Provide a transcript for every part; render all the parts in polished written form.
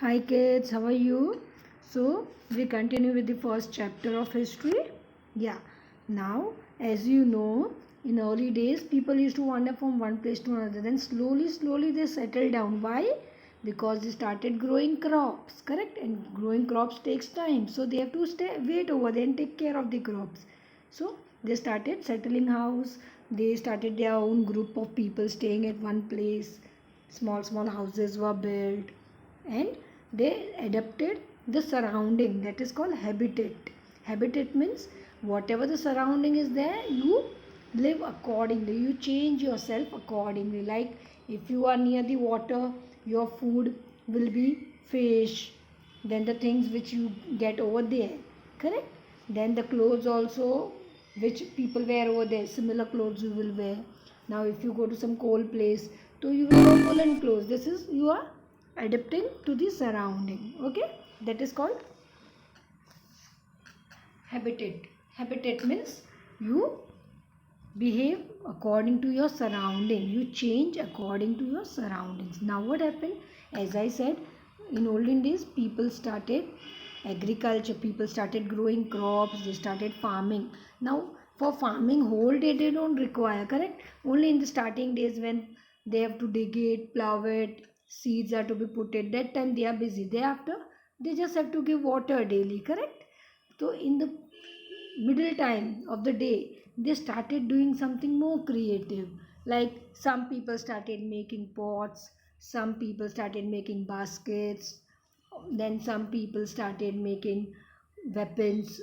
Hi kids, how are you? So we continue with the first chapter of history. Yeah. Now, as you know, in early days people used to wander from one place to another. Then slowly they settled down. Why? Because they started growing crops, correct? And growing crops takes time. So they have to wait over there and take care of the crops. So they started settling house. They started their own group of people staying at one place. Small houses were built and they adapted the surrounding, that is called habitat means whatever the surrounding is there, you live accordingly, you change yourself accordingly. Like if you are near the water, your food will be fish, then the things which you get over there, correct? Then the clothes also which people wear over there, similar clothes you will wear. Now if you go to some cold place, so you will wear woolen clothes. This is, you are adapting to the surrounding. Okay, that is called habitat means you behave according to your surrounding, you change according to your surroundings. Now what happened, as I said, in olden days people started agriculture, people started growing crops, they started farming. Now for farming whole day they don't require, correct? Only in the starting days when they have to dig it, plow it, seeds are to be put at that time they are busy. Thereafter they just have to give water daily, correct? So in the middle time of the day they started doing something more creative. Like some people started making pots, some people started making baskets, then some people started making weapons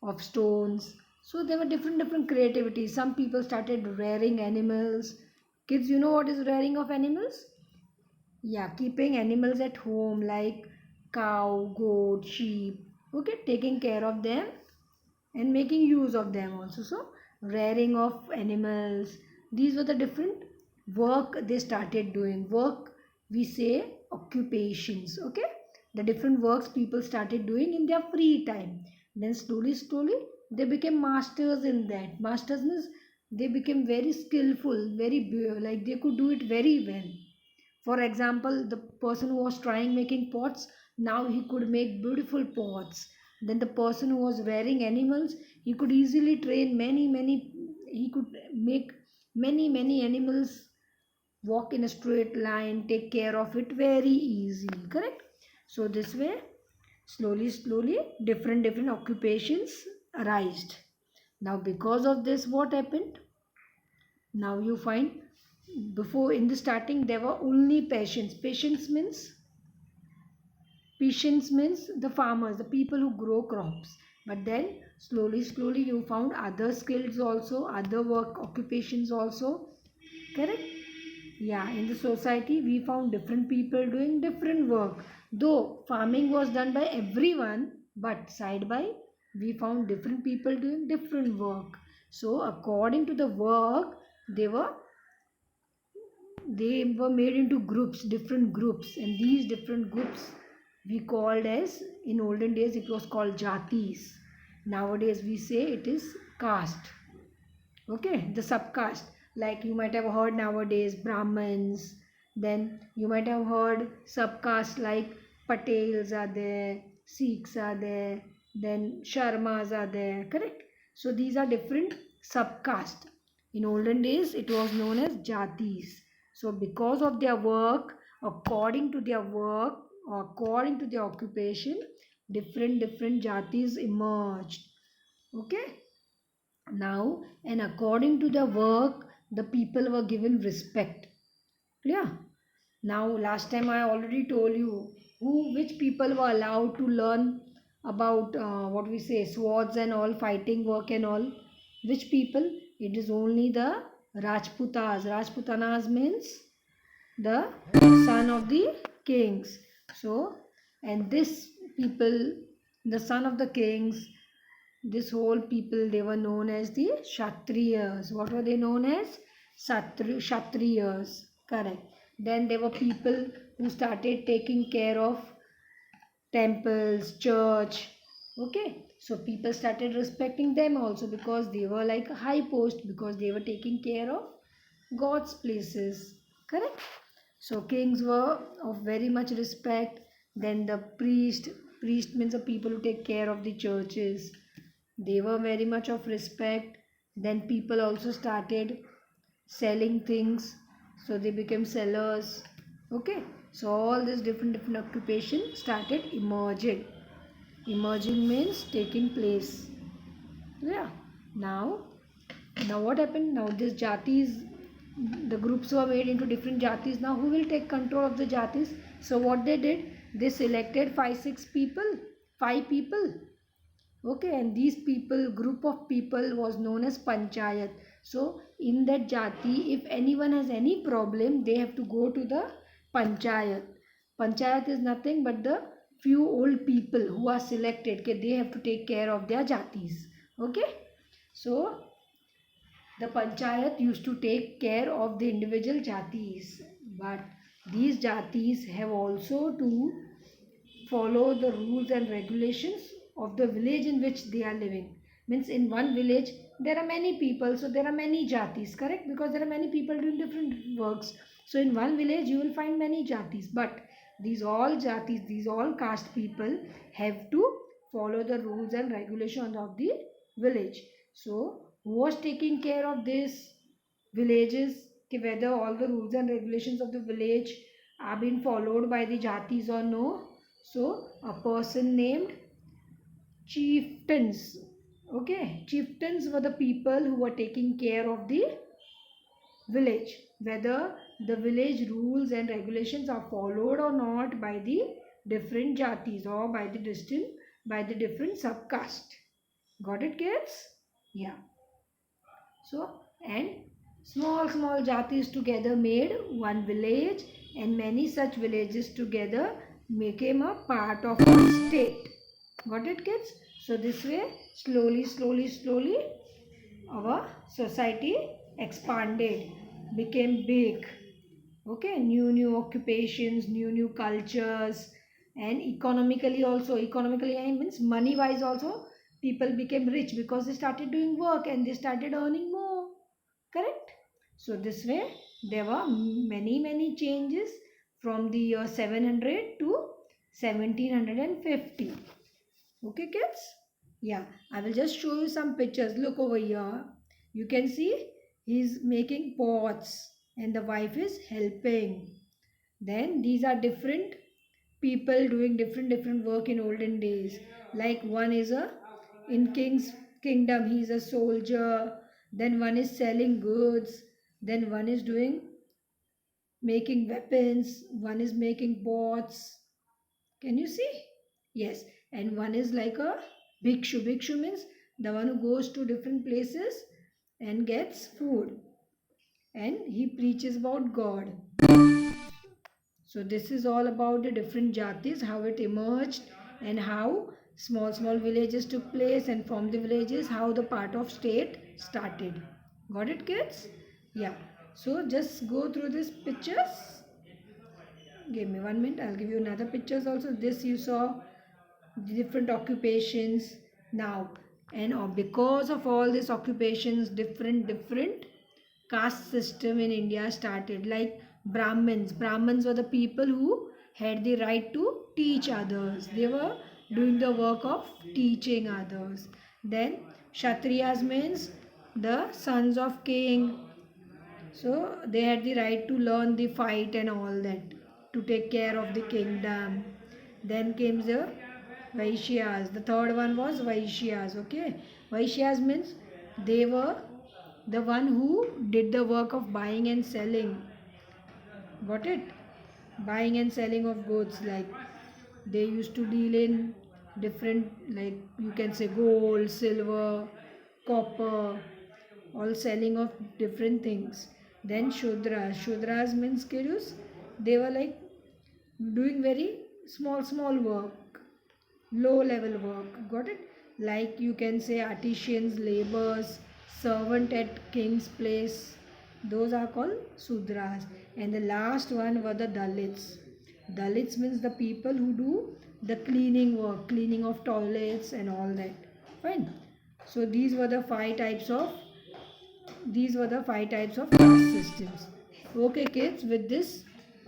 of stones. So there were different creativity. Some people started rearing animals. Kids, you know what is rearing of animals? Yeah, keeping animals at home like cow, goat, sheep. Okay, taking care of them and making use of them also. So rearing of animals, these were the different work they started doing. Work, we say occupations. Okay, the different works people started doing in their free time. Then slowly they became masters in that. Masters means they became very skillful, very like they could do it very well. For example, the person who was trying making pots, now he could make beautiful pots. Then the person who was rearing animals, he could easily train many, he could make many animals walk in a straight line, take care of it very easily, correct? So this way, slowly, different occupations arised. Now because of this, what happened? Now you find, before in the starting there were only patients means the farmers, the people who grow crops. But then slowly you found other skills also, other work occupations also, correct? Yeah, in the society we found different people doing different work. Though farming was done by everyone, but side by we found different people doing different work. So according to the work, they were they were made into groups, different groups, and these different groups we called as, in olden days it was called jatis. Nowadays we say it is caste. Okay, the subcaste. Like you might have heard nowadays Brahmins, then you might have heard subcaste like Patels are there, Sikhs are there, then Sharmas are there, correct? So these are different subcaste. In olden days it was known as jatis. So because of their work, according to their work or according to their occupation, different jatis emerged. Okay, now and according to their work the people were given respect. Yeah. Now last time I already told you which people were allowed to learn about what we say swords and all, fighting work and all. Which people? It is only the Rajputanas means the son of the kings. So, and this people, the son of the kings, this whole people, they were known as the Kshatriyas. What were they known as? Kshatriyas. Correct. Then there were people who started taking care of temples, church. Okay. So people started respecting them also because they were like a high post, because they were taking care of God's places. Correct. So kings were of very much respect. Then the priest means the people who take care of the churches, they were very much of respect. Then people also started selling things, so they became sellers. Okay, so all this different occupation started emerging means taking place. Yeah. Now now what happened? Now this jatis, the groups were made into different jatis. Now who will take control of the jatis? So what they did, they selected 5 people. Okay, and these people, group of people, was known as panchayat. So in that jati, if anyone has any problem, they have to go to the panchayat. Panchayat is nothing but the few old people who are selected. Okay, they have to take care of their jatis. Okay, so the panchayat used to take care of the individual jatis, but these jatis have also to follow the rules and regulations of the village in which they are living. Means in one village there are many people, so there are many jatis, correct? Because there are many people doing different works. So in one village you will find many jatis, but these all jatis, these all caste people have to follow the rules and regulations of the village. So who was taking care of this villages, whether all the rules and regulations of the village are being followed by the jatis or no? So a person named chieftains. Okay, chieftains were the people who were taking care of the village, whether the village rules and regulations are followed or not by the different jatis or by the different subcaste. Got it, kids? Yeah. So, and small jatis together made one village, and many such villages together became a part of a state. Got it, kids? So this way, slowly our society expanded, became big. Okay, new occupations, new cultures, and economically I means money wise also, people became rich because they started doing work and they started earning more. Correct? So this way there were many changes from the year 700 to 1750. Okay, kids? Yeah, I will just show you some pictures. Look over here. You can see he's making pots and the wife is helping. Then these are different people doing different work in olden days. Like one is a in king's kingdom, he is a soldier. Then one is selling goods. Then one is doing making weapons. One is making pots. Can you see? Yes. And one is like a bhikshu. Bhikshu means the one who goes to different places and gets food. And he preaches about God. So this is all about the different jatis, how it emerged and how small villages took place, and from the villages how the part of state started. Got it, kids? Yeah. So just go through these pictures. Give me 1 minute. I'll give you another pictures also. This you saw the different occupations now, and because of all these occupations, different caste system in India started. Like Brahmins were the people who had the right to teach others. They were doing the work of teaching others. Then Kshatriyas means the sons of king, so they had the right to learn the fight and all that, to take care of the kingdom. Then came the Vaishyas. The third one was Vaishyas. Okay, Vaishyas means they were the one who did the work of buying and selling. Got it? Buying and selling of goods, like they used to deal in different, like you can say gold, silver, copper, all selling of different things. Then Shudras means kirus. They were like doing very small work, low level work. Got it? Like you can say artisans, laborers, servant at king's place, those are called Sudras. And the last one were the Dalits means the people who do the cleaning work, cleaning of toilets and all that. Fine. So these were the five types of caste systems. Okay, kids, with this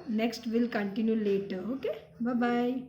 next will continue later. Okay, bye bye.